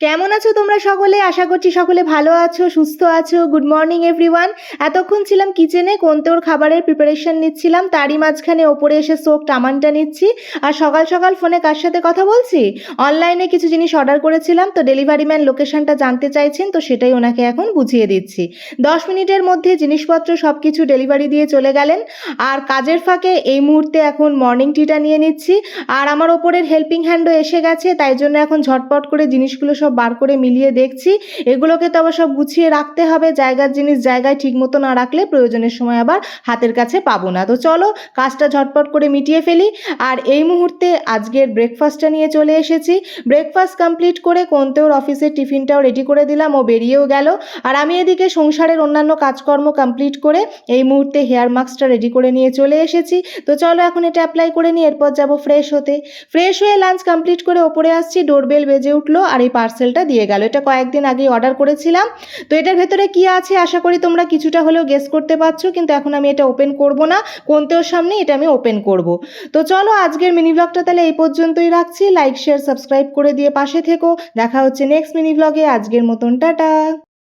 কেমন আছো তোমরা সকলে? আশা করছি সকলে ভালো আছো, সুস্থ আছো। Good morning everyone. এতক্ষণ ছিলাম কিচেনে কোনতোর খাবারের প্রিপারেশন নিচ্ছিলাম, তারই মাঝখানে ওপরে এসে সোক টামানটা নিচ্ছি। আর সকাল সকাল ফোনে কার সাথে কথা বলছি? অনলাইনে কিছু জিনিস অর্ডার করেছিলাম, তো ডেলিভারি ম্যান লোকেশনটা জানতে চাইছেন, তো সেটাই ওনাকে এখন বুঝিয়ে দিচ্ছি। 10 মিনিটের মধ্যে জিনিসপত্র সব কিছু ডেলিভারি দিয়ে চলে গেলেন। আর কাজের ফাঁকে এই মুহূর্তে এখন মর্নিং টিটা নিয়ে নিচ্ছি। আর আমার ওপরের হেল্পিং হ্যান্ডও এসে গেছে, তাই জন্য এখন ঝটপট করে জিনিসগুলো সব বার করে মিলিয়ে দেখছি। এগুলোকে তো আবার সব গুছিয়ে রাখতে হবে, জায়গার জিনিস জায়গায় ঠিক মতো না রাখলে প্রয়োজনের সময় আবার হাতের কাছে পাবো না। তো চলো কাজটা ঝটপট করে মিটিয়ে ফেলি। আর এই মুহূর্তে আজকের ব্রেকফাস্টটা নিয়ে চলে এসেছি। ব্রেকফাস্ট কমপ্লিট করে কোনতেওর অফিসের টিফিনটাও রেডি করে দিলাম, ও বেরিয়েও গেল। আর আমি এদিকে সংসারের অন্যান্য কাজকর্ম কমপ্লিট করে এই মুহূর্তে হেয়ার মাস্কটা রেডি করে নিয়ে চলে এসেছি। তো চলো এখন এটা অ্যাপ্লাই করে নিই, এরপর যাব ফ্রেশ হতে। ফ্রেশ হয়ে লাঞ্চ কমপ্লিট করে ওপরে আসছি, ডোরবেল বেজে উঠলো আর এই পার্সেলটা দিয়ে গেল। এটা কয়েকদিন আগেই অর্ডার করেছিলাম। তো এটার ভেতরে কি আছে আশা করি তোমরা কিছুটা হলেও গেস করতে পারছো, কিন্তু এখন আমি এটা ওপেন করব না, কোনতেওর সামনে এটা আমি ওপেন করব। তো চলো আজকের মিনি ব্লগটা তাহলে এই পর্যন্তই রাখছি। লাইক শেয়ার সাবস্ক্রাইব করে দিয়ে পাশে থেকো। দেখা হচ্ছে নেক্সট মিনি ব্লগে। আজকের মতন টাটা।